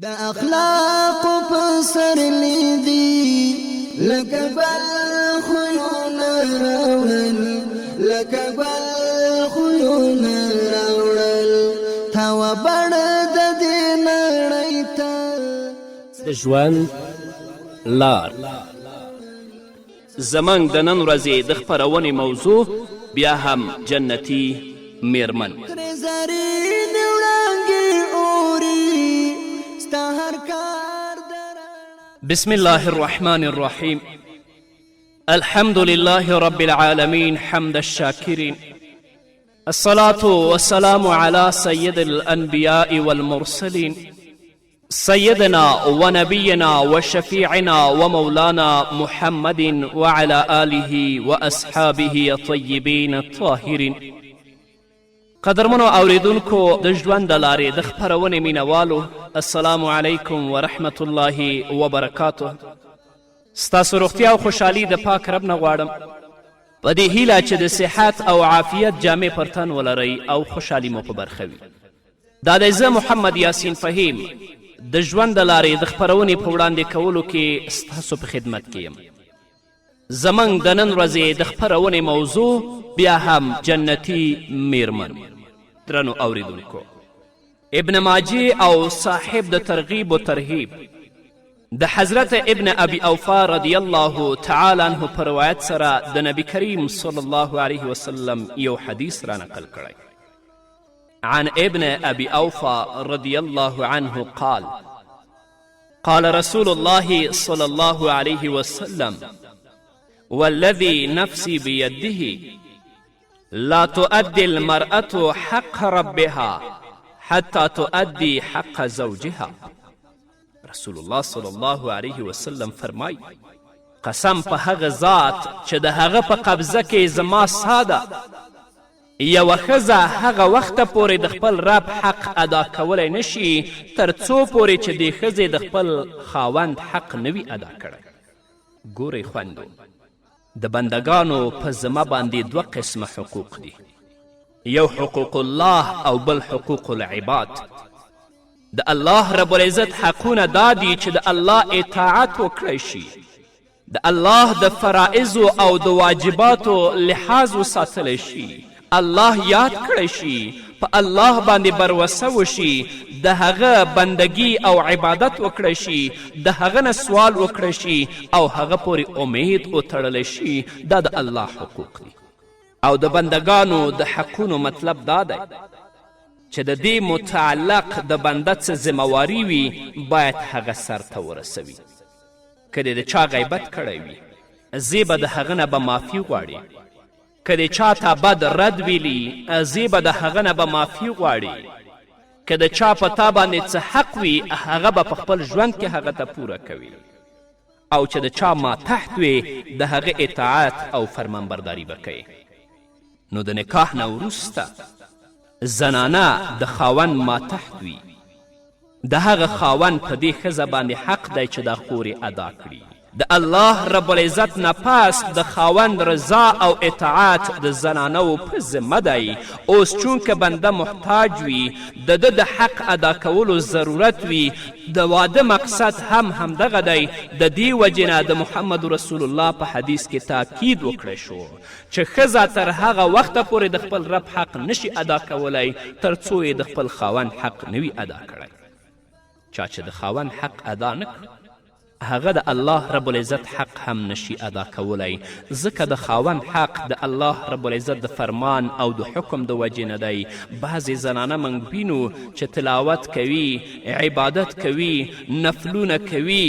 د اخلاق پسر لیدی لکبل خیون راوڑل لکبل خیون راوڑل تاو برد دین ریتا د ژوند لار زمنګ د نن ورځې د خپرونې موضوع بیا هم جنتي میرمن زرین وړانګې اوري ستا هر کار بسم الله الرحمن الرحيم الحمد لله رب العالمين حمد الشاكرين الصلاة والسلام على سيد الأنبياء والمرسلين سيدنا ونبينا وشفيعنا ومولانا محمد وعلى آله وأصحابه الطيبين الطاهرين قدرمنو اوریدونکو د ژوند د لارې د خپرونې مینوالو السلام علیکم ورحمت الله وبرکاته ستاسو روغتیا او خوشحالي د پاک رب نه غواړم په دې هیله چې د صحت او عافیت جامې پر تن ولرئ او خوشحالي مو په برخه وي دا دی زه محمد یاسین فهیم د ژوند د لارې د خپرونې په وړاندې کولو کې ستاسو په خدمت کې یم زموږ د نن ورځې د خپرونې موضوع بیا هم جنتي میرمن درنو اوریدونکو ابن ماجی او صاحب د ترغیب و ترهیب د حضرت ابن ابي اوفا رضی الله تعالی عنه په روایت سره د نبی کریم صلی الله علیه وسلم یو حدیث را نقل کړی عن ابن ابي اوفا رضی الله عنه قال قال رسول الله صلى الله عليه وسلم والذي نفسي بيده لا تؤدي المرأة حق ربها حتى تؤدي حق زوجها رسول الله صلی الله علیه وسلم فرمای قسم په هغه ذات چې د هغه په قبضه کې زما ساده یوه ښځه هغه وخته پورې د خپل رب حق ادا کولی نشي تر څو پورې چې دې ښځې د خپل خاوند حق نوي ادا کړی ګورئ خوندو د بندگانو په ذمه باندې دوه قسمه حقوق دي یو حقوق الله او بل حقوق العباد د الله رب العزت حقونه دا دي چې د الله اطاعت وکړی شي د الله د فرائضو او د واجباتو لحاظ وساتلی شي الله یاد کړی شي په الله باندې بروسه وشي د هغه بندگی او عبادت وکړی شي د هغه نه سوال وکړی شي او هغه پورې امید وتړلی شي دا د الله حقوق دي او د بندگانو د حقونو مطلب دا دی چې د دې متعلق د بنده څه ذمهواري وي باید هغه سرته ورسوي که د چا غیبت کړی وي زی به د هغه نه به معافي غواړي که د چا ته بد رد ویلي زی به د هغه نه به معافي غواړي که د چا په تا باندې څه حق وي هغه به په خپل ژوند کې هغه ته پوره کوي او چې د چا ماتحت وي د هغه اطاعت او فرمانبرداري به کوي نو د نکاح نه وروسته زنانه د خاوند ماتحت وي د هغه خاوند په دې ښځه باندې حق دی چې دا خورې ادا کړي د الله رب العزت نه پس د خاوند رضا او اطاعت د زنانو په ذمه دی اوس چونکه بنده محتاج وي د ده د حق ادا کولو ضرورت وي د واده مقصد هم همدغه دی د دې وجې نه د محمد رسول الله په حدیث کې تاکید وکړی شو چې ښځه تر هغه وخته پورې د خپل رب حق نشي ادا کولی تر څو یې د خپل خاوند حق نوي ادا کړی چا چې د خاوند حق ادا نه کړ هغه د الله رب العزت حق هم نشي ادا کولی ځکه د خاوند حق د الله رب العزت د فرمان او د حکم د وجې نه دی بعضې زنانه موږ وینو چې تلاوت کوي عبادت کوي نفلونه کوي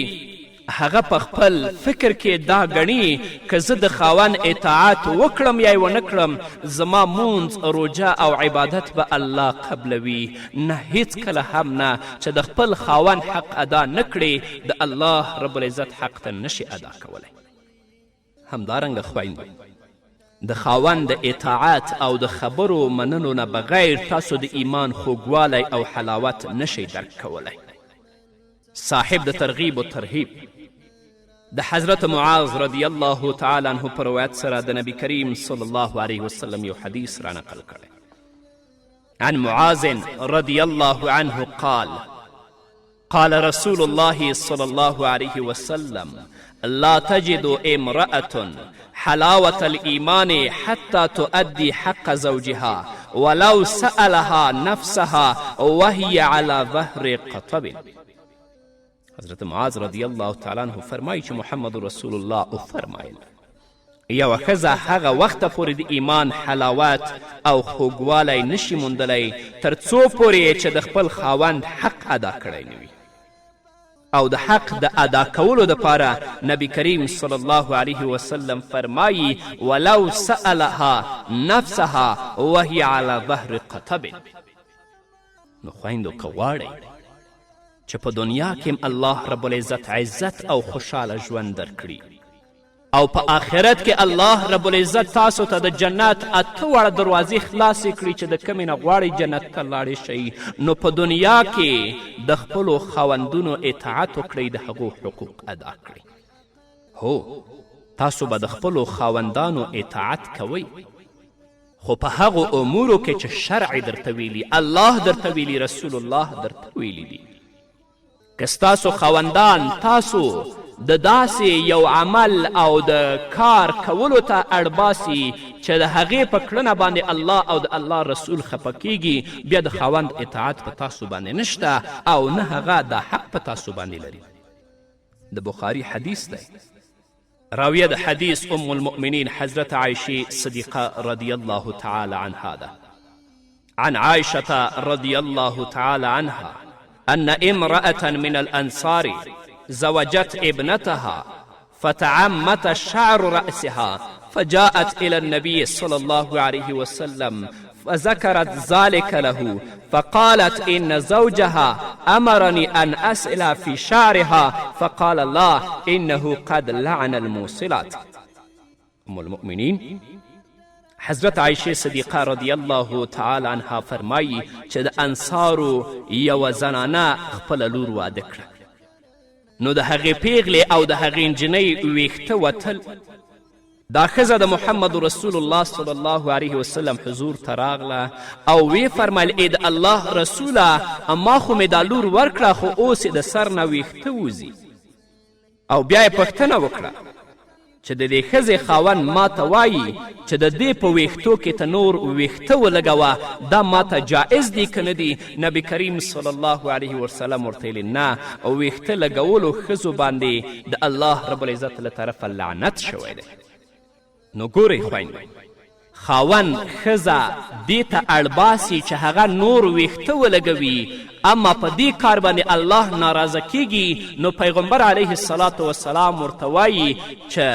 هغه په خپل فکر کې دا ګڼي که زه د خاوند اطاعت وکړم یا یې ونه کړم زما مونځ روژه او عبادت به الله قبلوي نه هیڅکله هم نه چې د خپل خاوند حق ادا نه کړې د الله رب العزت حق ته نشي ادا کولی همدارنګه خویندو د خاوند د اطاعت او د خبرو منلو نه بغیر تاسو د ایمان خوږوالی او حلاوت نشئ درک کولی صاحب د ترغیب و ترهیب د حضرت معاذ رضی الله تعالی عنه په روایت سره د نبی کریم صلی الله علیه وسلم یو حدیث را نقل کړی عن معاذ رضی الله عنه قال رسول الله صلى الله عليه وسلم لا تجد امرأة حلاوة الإيمان حتى تؤدي حق زوجها ولو سألها نفسها وهي على ظهر قطب. حضرت معاذ رضی الله تعالی عنه فرمایي چې محمد رسول الله وفرمایل یوه ښځه هغه وخته پورې د ایمان حلاوت او خوږوالی نشي موندلی تر څو پورې چې د خپل خاوند حق ادا کړی نه وي. او د حق د ادا کولو دپاره نبی کریم صلی الله علیه وسلم فرمایي ولو سألها نفسها وهي على ظهر قطب. نو خویندو که غواړئ چې په دنیا کې الله رب العزت عزت او خوشحاله ژوند درکړي او په آخرت کې الله رب العزت تاسو ته د جنت 8 واړه دروازې خلاصې کړي چې د کمې نه غواړئ جنت ته لاړې شئ، نو په دنیا کې د خپلو خاوندونو اطاعت وکړئ، د هغو حقوق ادا کړئ. هو تاسو به د خپلو خاوندانو اطاعت کوئ، خو په هغو امورو کې چې شرع درته ویلي، الله درته ویلي، رسول الله درته ویلي دي. که ستاسو خاوندان تاسو د داسې یو عمل او د کار کولو ته اړباسي چې د هغې په کړنه باندې الله او د الله رسول خفه کیږي، بیا د خاوند اطاعت په تاسو باندې نشته او نه هغه دا حق په تاسو باندې لري. د بخاري حدیث دی، راویه د حدیث ام المؤمنین حضرت عایشې صدیقه رضی الله تعالی عنها ده. عن عائشة رضی الله تعالی عنها أن امرأة من الأنصار زوجت ابنتها فتعمت شعر رأسها فجاءت إلى النبي صلى الله عليه وسلم فذكرت ذلك له فقالت إن زوجها أمرني أن أسئل في شعرها فقال لا إنه قد لعن الموصلات. أم المؤمنين حضرت عایشې صدیقه رضی الله تعالی عنها فرمایي چې د انصارو یوه زنانه خپله لور واده کړه، نو د هغې پیغلې او د هغې نجنۍ ویښته وتل. دا ښځه د محمد رسول الله صلی الله علیه وسلم حضور ته راغله او وی فرمیل ای د الله رسوله ما خو مې دا لور ورکړه خو اوس یې د سر نه ویښته وځي. او بیا یې پوښتنه وکړه چې د دې ښځې خاوند ما ته وایي چې د دې په ویښتو کې ته نور ویښته ولګوه، دا ما ته جایز دی که نه دی؟ نبی کریم صلی الله علیه وسلم ورته ویلې نه، ویښته لګولو ښځو باندې د الله رب العزت له طرفه لعنت شوی دی. نو ګورئ خویندو، خاوند ښځه دې ته اړباسي چې هغه نور ویښته ولګوي، اما په دې کار باندې الله ناراضه کیږي، نو پیغمبر علیه الصلاة والسلام ورته وایي چې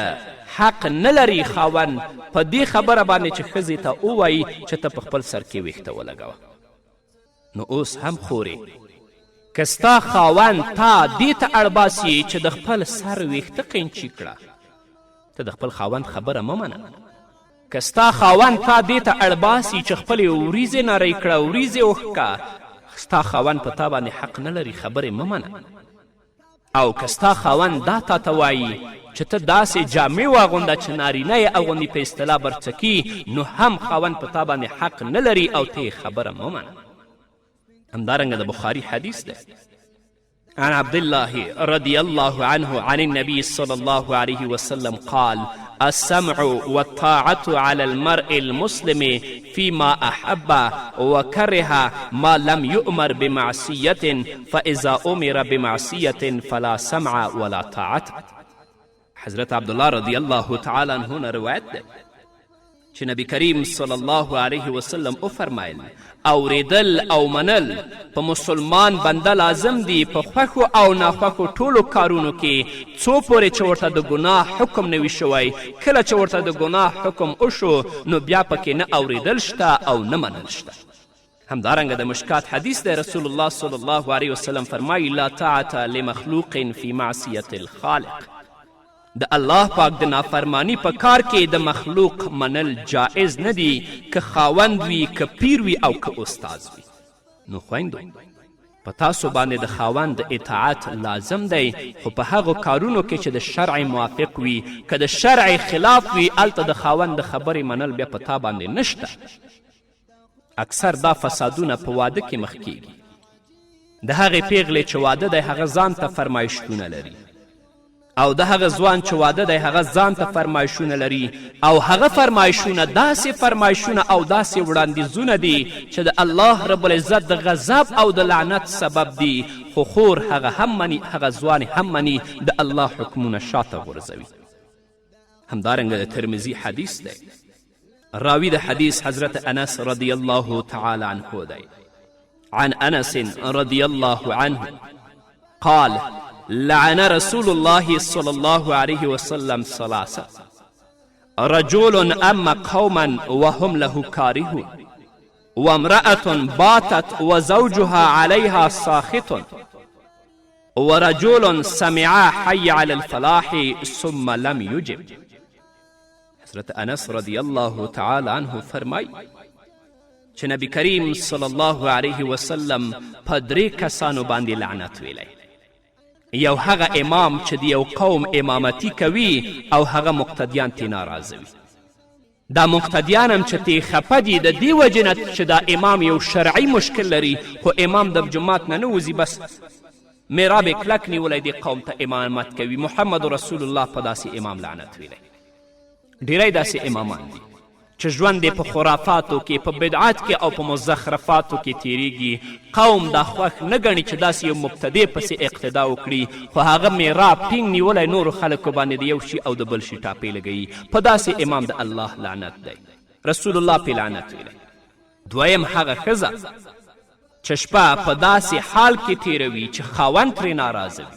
حق نه لري خاوند په دې خبره باندې چې ښځې ته ووایي چې ته په خپل سر کې ویښته ولګوه. نو اوس هم خورې که ستا خاوند تا دې ته اړباسي چې د خپل سر ویښته قینچي کړه، ته د خپل خاوند خبره مه منه. که ستا خاوند تا دې ته اړباسي چې خپلې وریځې نری کړه، وریځې وښکه، ستا خاوند په تا باندې حق نه لري، خبرې مه منه. او که ستا خاوند دا تا ته وایي چې ته داسې جامې واغونده چې نارینه یې اغوندي په اصطلاح برڅکي، نو هم خاوند په تا باندې حق نه لري او ته یې خبره مه منه. همدارنګه د بخاري حدیث دی. عن عبد الله رضي الله عنه عن النبي صلى الله عليه وسلم قال السمع والطاعة على المرء المسلم فيما أحب وكره ما لم يؤمر بمعصية فإذا أمر بمعصية فلا سمع ولا طاعة. حضرت عبدالله رضی الله تعالی عنه نه روایت دی چې نبی کریم صلی الله علیه وسلم وفرمایل اوریدل او منل په مسلمان بنده لازم دی په خوښو او ناخوښو ټولو کارونو کې، څو پورې چې ورته د ګناه حکم نه وي شوی. کله چې ورته د ګناه حکم وشو نو بیا پکې نه اوریدل شته او نه منل شته. همدارنګه د مشکات حدیث دی، رسول الله صلی الله علیه وسلم فرمایي لا طاعة لمخلوق فی معصیة الخالق. د الله پاک د نافرمانی په کار کې د مخلوق منل جائز نه دی، که خاوند وي، که پیر وي او که استاذ وي. نو خویندو په تاسو باندې د خاوند اطاعت لازم دی، خو په هغو کارونو کې چې د شرع موافق وي. که د شرع خلاف وي هلته د خاوند د خبرې منل بیا په تا باندې نشته. اکثر دا فسادونه په واده کې مخ کیږي. د هغې پیغلې چې واده دی هغه ځان ته فرمایشتونه لري او د هغه ځوان چې واده دی هغه ځان ته فرمایشونه لري او هغه فرمایشونه داسې فرمایشونه او داسې وړاندیزونه دي چې د الله رب العزت د غضب او د لعنت سبب دي خو خور هغه هم مني هغه ځوان هم مني د الله حکمونه شاته غورځوي. همدارنګه د ترمذي حدیث دی. راوی د حدیث حضرت انس رضی الله تعالی عنه دی. عن انس رضی الله عنه قال لعن رسول الله صلى الله عليه وسلم ثلاثة رجل أما قوما وهم له كارهون وامرأة باتت وزوجها عليها ساخط ورجل سمع حي على الفلاح ثم لم يجب. حضرت انس رضی الله تعالی عنه فرمای چې نبی کریم صلی الله علیه وسلم په 3 کسانو باندې لعنت ویلی. یو هغه امام چې د یو قوم امامتی کوي او هغه مقتدیان تی ناراضه وي. دا مقتدیان هم چې تی خفه دي د دې وجې نه چې دا امام یو شرعي مشکل لري خو امام د جماعت نه نوځي بس میراب یې کلک نیولی دې قوم ته امامت کوي. محمد رسول الله په داسې امام لعنت ویلی. ډیری داسې امامان دي چې ژوند یې په خرافاتو کې په بدعات کې او په مزخرفاتو کې تیریږي. قوم دا خوښ نه ګڼي چې داسې یو مبتدع پسې اقتدا وکړي خو هغه میراب ټینګ نیولی نورو خلکو باندې د یو شي او د بل شي ټاپې لګوي. په داسې امام د الله لعنت دی. رسول الله پې لعنت ویلی. دویم هغه ښځه چې شپه په داسې حال کې تیروي چې خاوند ترې ناراضه وي.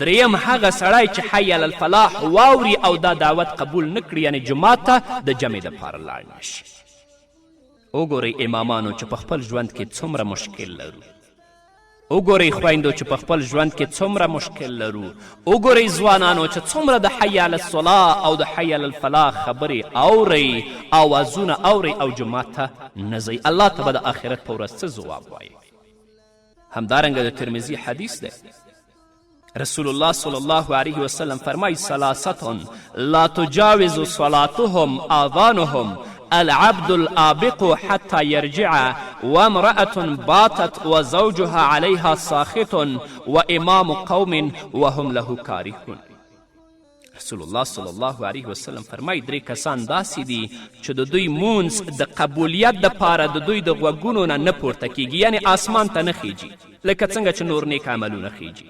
دریم هغه سړی چې حی علی الفلاح واوري او دا دعوت قبول نه کړي یعنې جماعت ته د جمع دپاره لاړ نه شي. وګورئ امامانو چې په خپل ژوند کې څومره مشکل لرو. وګورئ خویندو چې په خپل ژوند کې څومره مشکل لرو. وګورئ ځوانانو چې څومره د حی علی الصلاح او د حی علی الفلاح خبرې اورئ اوازونه اورئ او جماعت ته نه ځئ. الله ته به د آخرت په ورځ څه ځواب وایي. همدارنګه د ترمذي حدیث دی. رسول الله صلی الله علیه وسلم فرمای ثلاثة لا تجاوز صلاتهم آذانهم العبد الآبق حتى يرجع وامرأة باتت وزوجها عليها ساخط وإمام قوم وهم له كارهون. رسول الله صلی الله علیه وسلم فرمای 3 کسان داسې دي چې د دوی مونځ د قبولیت دپاره د دوی د غوږونو نه پورته کیږي یعنې آسمان ته نه خیجي لکه څنګه چې نور نیک عملونه خیجي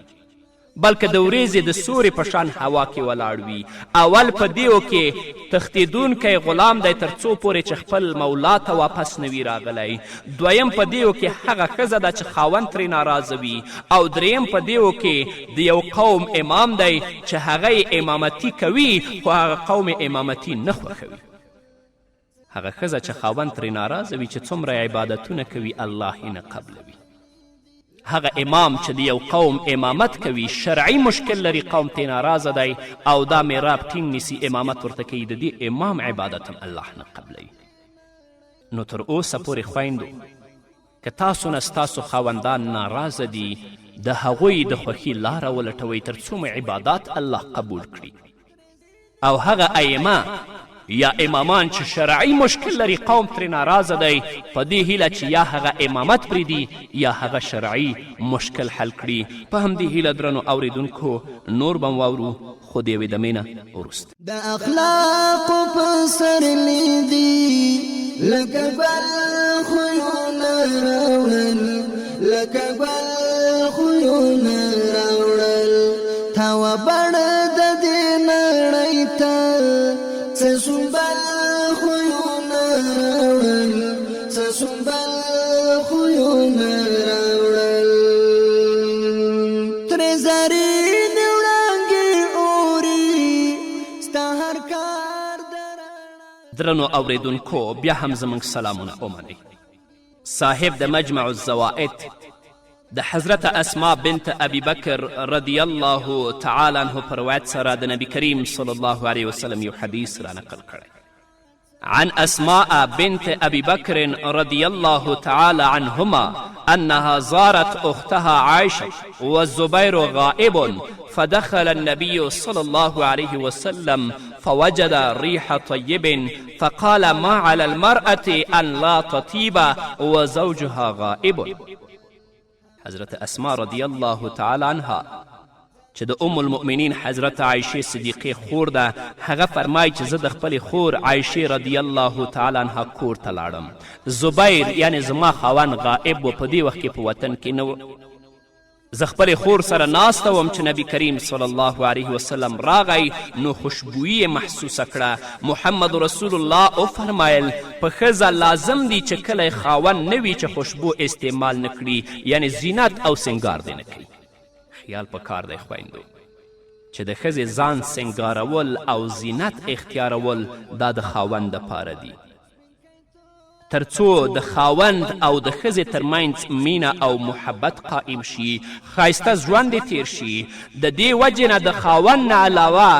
بلکې د ورځې د سوري په شان هوا کې ولاړ وي. اول په دیو کې تښتېدونکی غلام دی تر څو پورې چې خپل مولا ته واپس نه وي راغلی. دویم په دیو کې هغه ښځه ده چې خاوند ترې ناراضه وي او دریم په دیو کې د یو قوم امام دی چې هغه امامتي کوي خو هغه قوم امامتي نه خوښوي. هغه ښځه چې خاوند ترې ناراضه وي چې څومره عبادتونه کوي الله یې نه قبلوي. هغه امام چې د یو قوم امامت کوي شرعي مشکل لري قوم تی ناراضه دی او دا میراب ټینګ نیسي امامت ورته کوي د دې امام عبادت هم الله نه قبلوي. نو تر اوسه پورې خویندو که تاسو نه ستاسو خاوندان ناراضه دي د هغوی د خوښي لاره ولټوئ تر څو مو عبادات الله قبول کړي. او هغه ائمه یا امامان چې شرعي مشکل لري قوم ترې ناراضه دی په دې هیله چې یا هغه امامت پرېږدي یا هغه شرعي مشکل حل کړي. په همدې هیله درنو اوریدونکو نور به واورو خو د یوې دمې نه وروسته. د اخلاقو په سرلی دي لکه بل خویونه راوړل لکه بل خویونه راوړل تاوه بڼه د دې نړۍ ته سسنبل خویونه راوړل سسنبل خویونه راوړل ترې زرینې وړانګې اوري ستا هر کار درنو اوریدونکو بیا هم زموږ سلامونه ومنئ. صاحب د مجمع الزوائد د حضرت اسماء بنت ابي بکر رضی الله تعالی عنه پر روایت سره د نبی کریم صلی الله علیه وسلم یو حدیث را نقل کړی. عن اسماء بنت ابي بكر رضي الله تعالى عنهما انها زارت اختها عائشه والزبير غائب فدخل النبي صلى الله عليه وسلم فوجد ريح طيب فقال ما على المرأة ان لا تطيب وزوجها غائب. حضرت اسما رضی الله تعالی عنها چې د ام المؤمنین حضرت عایشې صدیقې خور ده، هغه فرمایي چې زه د خپلې خور عایشې رضی الله تعالی عنها کور ته لاړم. زبیر یعنی زما خاوند غائب و، په دې وخت کې په وطن کې نه و. زه خپلې خور سره ناسته وم چې نبی کریم صلی الله علیه وسلم راغی، نو خوشبویي یې محسوسه کړه. محمد رسول الله وفرمایل په ښځه لازم دی چې کله خاوند نه وي چې خوشبو استعمال نه کړي، یعنی زینت او سنګار دی نه کوي. خیال پکار دی خویندو چې د ښځې ځان سنګارول او زینت اختیارول دا د خاوند دپاره دي، تر څو د خاوند او د ښځې ترمنځ مینه او محبت قائم شي، ښایسته ژوند یې تیر شي. د دې وجې نه د خاوند نه علاوه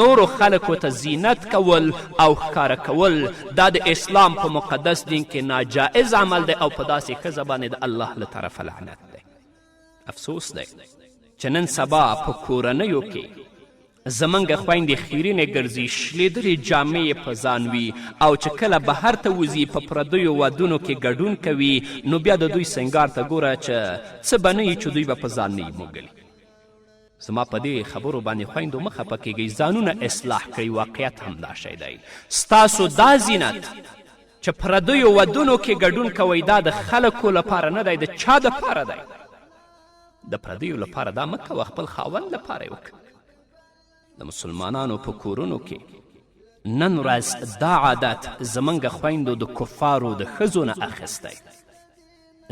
نورو خلکو ته زینت کول او ښکاره کول دا د اسلام په مقدس دین کې ناجائز عمل دی او په داسې ښځه باندې د الله له طرفه لعنت دی. افسوس دی چې نن سبا په کورنیو کې زمونږ خویندې خیرینې ګرځي، شلیدلې جامې یې په ځان وي، او چې کله بهر ته وځي په پردیو ودونو کې ګډون کوي، نو بیا د دوی سنګار ته ګوره چې څه به نه وي چې دوی به په ځان نه وي موږلي. زما په دې خبرو باندې خویندو مه خفه کیږئ، ځانونه اصلاح کړئ. واقعیت هم دا شی دی. ستاسو دا زینت چې پردیو ودونو کې ګډون کوئ دا د خلکو لپاره نه دی، د چا دپاره دی؟ د پردیو لپاره دا مه کوه، خپل خاوند لپاره یې وکړه. د مسلمانانو په کورونو کې نن ورځ دا عادت زمونږ خویندو د کفارو د ښځو نه اخیستی،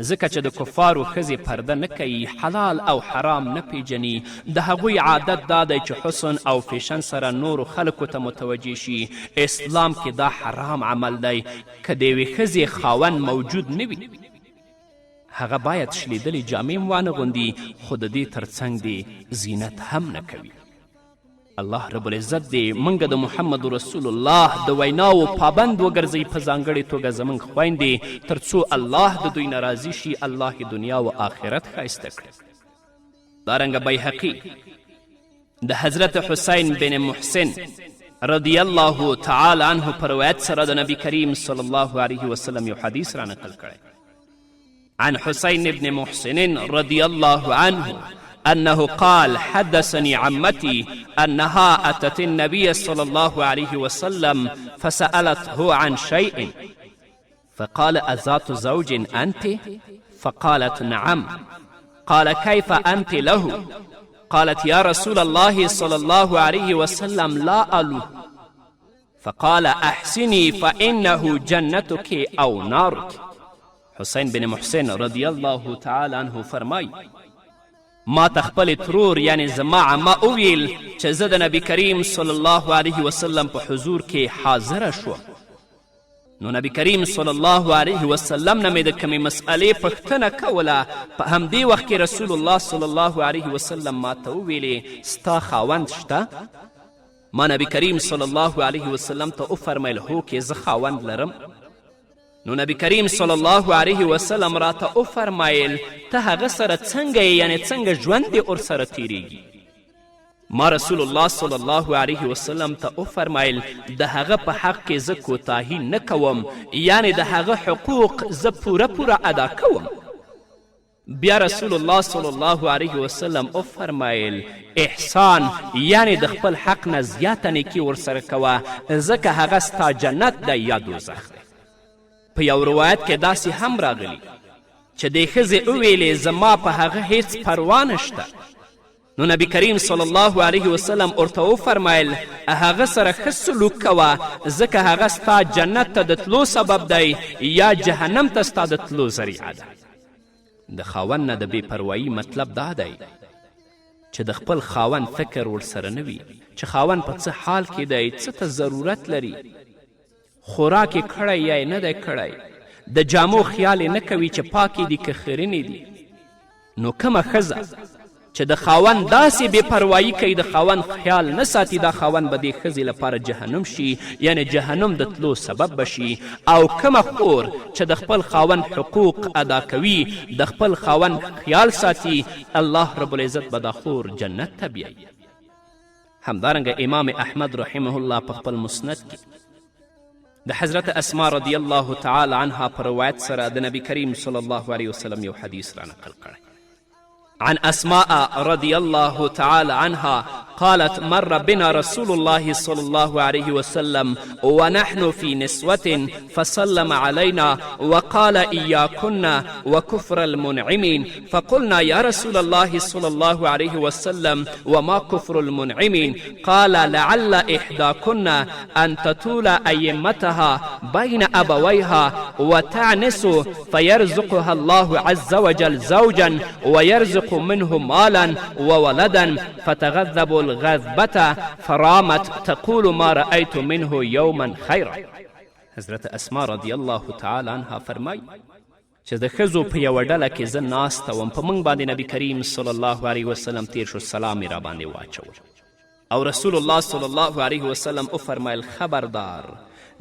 ځکه چې د کفارو ښځې پرده نه کوي، حلال او حرام نه پیژني. د هغوی عادت دا دی چې حسن او فیشن سره نورو خلکو ته متوجه شي. اسلام کې دا حرام عمل دی. که د یوې ښځې خاوند موجود نه وي، هغه باید شلیدلې جامې وانه غوندي، خو د دې ترڅنګ دی زینت هم نه کوي. الله رب العزت دی موږ د محمد رسول الله د ویناو پابند وګرځئ، په ځانګړې توګه زموږ خویندې، تر څو الله د دوی نه راضي شي، الله یې دنیا و آخرت ښایسته کړي. دارنګه بیهقي د حضرت حسین بن محسن رضی الله تعالی عنه په روایت سره د نبی کریم صلی الله علیه وسلم یو حدیث را نقل کړی. عن حسين بن محسن رضي الله عنه أنه قال حدثني عمتي أنها أتت النبي صلى الله عليه وسلم فسألته عن شيء فقال أذات زوج أنت؟ فقالت نعم. قال كيف أنت له؟ قالت يا رسول الله صلى الله عليه وسلم لا ألو. فقال أحسني فإنه جنتك أو نارك. حسین بن محسن رضی الله تعالی عنه فرمای ما تخپل ترور یعنی زما عمه وویل چې زه د نبی کریم صلی الله علیه وسلم په حضور کې حاضره شوم. نو نبی کریم صلی الله علیه وسلم نه مې د کومې مسئلې پوښتنه کوله. په همدې وخت کې رسول الله صلی الله علیه وسلم ما ته وویلې ستا خاوند شته؟ ما نبی کریم صلی الله علیه وسلم ته وفرمیل هو کې زه خاوند لرم. نو نبی کریم صلی الله علیه وسلم راته وفرمایل ته هغه سره څنګه یې، یعنی څنګه ژوند دې ورسره تیریږي؟ ما رسول الله صلی الله علیه وسلم ته وفرمایل د هغه په حق کې زه کوتاهي نه کوم، یعنی د هغه حقوق زه پوره ادا کوم. بیا رسول الله صلی الله علیه وسلم وفرمایل احسان، یعنی د خپل حق نه زیاته نیکي ورسره کوه، ځکه هغه ستا جنت دی یا دوزخ دی. په یو روایت کې داسې هم راغلی چې دې ښځې وویلې زما په هغه هیڅ پروا نشته. نو نبی کریم صلی الله علیه وسلم ورته وفرمایل هغه سره ښه سلوک کوه، ځکه هغه ستا جنت ته د تلو سبب دی یا جهنم ته ستا د تلو ذریعه ده. د خاوند نه د بې پروایي مطلب دا دی چې د خپل خاوند فکر ورسره نه وي چې خاوند په څه حال کې دی، څه ته ضرورت لري، خوراک یې کړی یا نه دی کړی، د جامو خیال یې نه کوي چې پاکې دي که خیرنې دي. نو کومه ښځه چې د خاوند داسې بې پروایي کوي، د خاوند خیال نه ساتي، دا خاوند به دې ښځې لپاره جهنم شي، یعنی جهنم د تلو سبب بشي. او کومه خور چې د خپل خاوند حقوق ادا کوي، د خپل خاوند خیال ساتي، الله رب العزت به دا خور جنت ته بیایي. همدارنګه امام احمد رحمه الله په خپل مسند کې د حضرت اسما رضی الله تعالی عنها په روایت سره د نبی کریم صلی الله علیه وسلم یو حدیث را نقل کړی. عن أسماء رضي الله تعالى عنها قالت مر بنا رسول الله صلى الله عليه وسلم ونحن في نسوة فسلم علينا وقال إياكن وكفر المنعمين فقلنا يا رسول الله صلى الله عليه وسلم وما كفر المنعمين قال لعل إحداكن أن تطول أيمتها بين أبويها وتعنس فيرزقها الله عز وجل زوجا ويرزق منه مالا وولدا فتغذب الغذبة فرامت تقول ما رأيت منه يوما خيرا. حضرت اسماء رضی الله تعالی عنها فرمای چې د ښځو په یوه ډله کې زه ناسته وم، په موږ باندې نبي کریم صلی الله علیه وسلم تیر شو، سلام یې راباندې واچول او رسول الله صلی الله علیه وسلم وفرمایل خبردار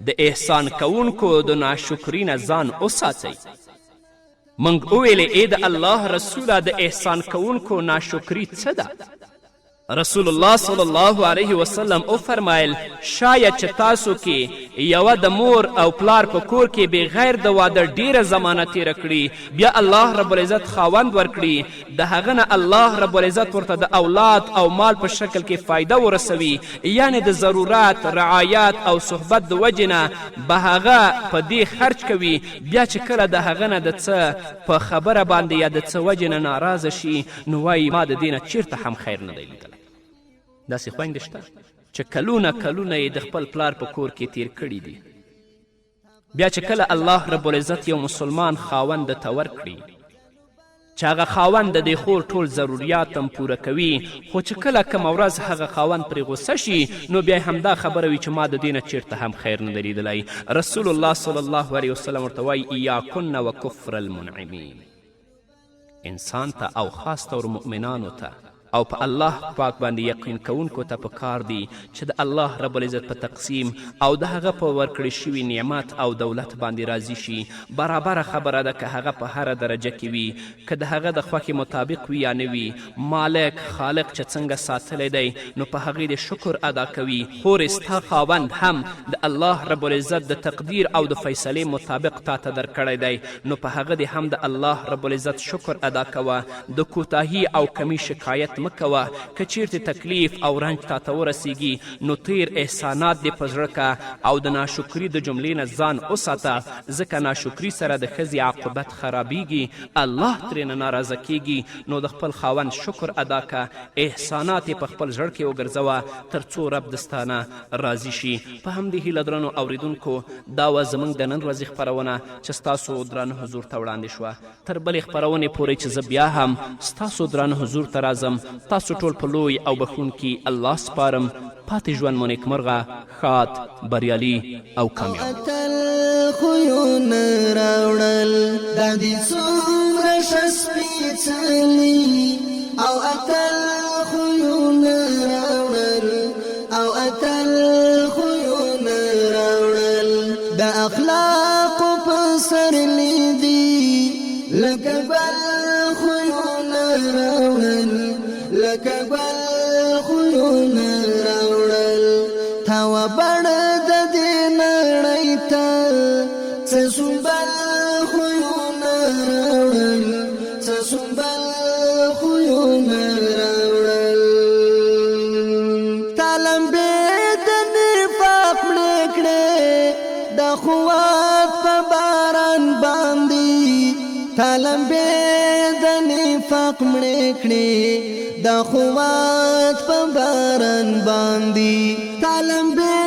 د احسان کوونکو د ناشکري نه ځان وساتئ. موږ وویلې ای د الله رسوله د احسان کوونکو ناشکري څه ده؟ رسول الله صلی الله علیه وسلم وفرمایل شاید چې تاسو کې یوه د مور او پلار په کور کې بغیر د واده ډیره زمانه تیره کړي، بیا الله رب العزت خاوند ورکړي، د هغه نه الله رب العزت ورته د اولاد او مال په شکل کې فایده ورسوي، یعنی د ضرورت رعایت او صحبت د وجې نه به هغه په دې خرج کوي، بیا چې کله د هغه نه د څه په خبره باندې یا د څه وجې نه ناراضه شي نو وایي ما د دې نه چیرته هم خیر نه دی لیدلی. داسې خویندې شته چې کلونه کلونه یې د خپل پلار په کور کې تیر کړي دي، بیا چې کله الله رب العزت یو مسلمان خاوند ته ورکړي چې هغه خاوند د دې خور ټول ضروریات هم پوره کوي، خو چې کله کومه ورځ هغه خاوند پرې غصه شي نو بیا همدا خبره وي چې ما د دې نه چیرته هم خیر نه دی لیدلی. رسول الله صلی الله علیه وسلم ورته وایي ایاکن و کفر المنعمین. انسان ته او خاص طور مؤمنانو ته او په الله پاک باندې یقین کوونکو ته پکار دی چې د الله رب العزت په تقسیم او د هغه په ورکړی شوي نعمت او دولت باندې راضي شي. برابره خبره ده که هغه په هره درجه کې وي، که د هغه د خوښې مطابق وي یا نه وي، مالک خالق چې څنګه ساتلی دی نو په هغې د شکر ادا کوي. خورې ستا خاوند هم د الله رب العزت د تقدیر او د فیصلې مطابق تا ته درکړی دی نو په هغه دې هم د الله رب العزت شکر ادا کوه، د کوتاهي او کمی شکایت مکوه. که چیرته تکلیف او رنج تا ته ورسیږي نو تیر احسانات دې په زړه که او د ناشکري د جملې نه ځان وساته، ځکه ناشکري سره د ښځې عاقبت خرابیږي، الله ترېنه ناراضه کیږي. نو د خپل خاوند شکر ادا که، احسانات یې په خپل زړه کې وګرځوه تر څو رب دستانه راضي شي. په همدې هیله درنو اوریدونکو دا وه زموږ د نن ورځې خپرونه چې ستاسو درانه حضور ته وړاندې شوه. تر بلې خپرونې پورې چې زه بیا هم ستاسو درانه حضور ته راځم، تاسو ټول په لوی او بخونکي الله سپارم. پاتې ژوند مو نیکمرغه، ښاد، بریالي او کامیاب. اتل خویونه راوړل دا دې څومره ښه سپېڅلي او اتل خویونه راوړل او اتل خویونه راوړل د اخلاقو په سرلی دي لکه بل خویونه راوړل لکه بل خویونه راوړل تا وبړه د دې نړۍ ته څه سنبل خویونه راوړل څه سنبل خویونه راوړل تا لمبې د نفاق مړې کړې د خوات په باران باندې تا لمبې د نفاق مړې کړې د خوات په باران باندې تا لمبې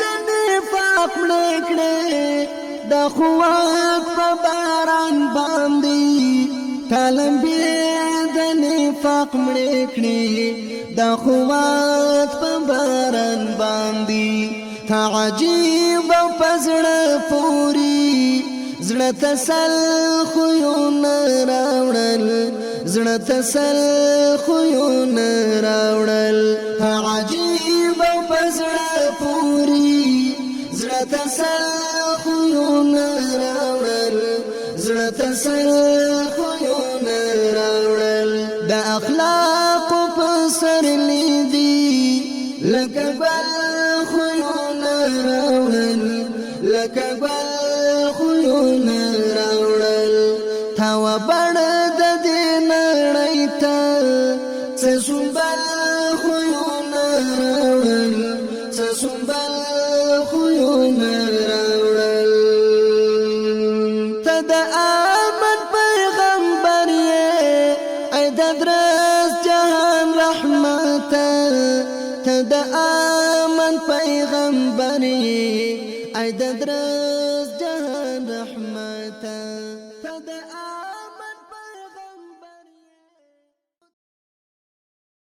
د نفاق مړې کړې د خوات په باران باندې تا لمبې د نفاق مړې کړې د خوات په باران باندې تا عجیب او په زړه پورې زړه تسل خویونه راوړل زړه تسل خویونه راوړل تا عجیب او په زړه پورې زړه تسل خویونه راوړل زړه تسل خویونه راوړل د اخلاقو په سرلی دي لکه بل خویونه راوړل لکه بل خویونه راوړل تا وبړه د دې نړۍ ته سسنبل خيونا راوړل سسنبل خيونا راوړل ته د آمد پیغمبر یې ای د درس جهان رحمت ته د آمد پیغمبر یې ای د درس جهان رحمت ته د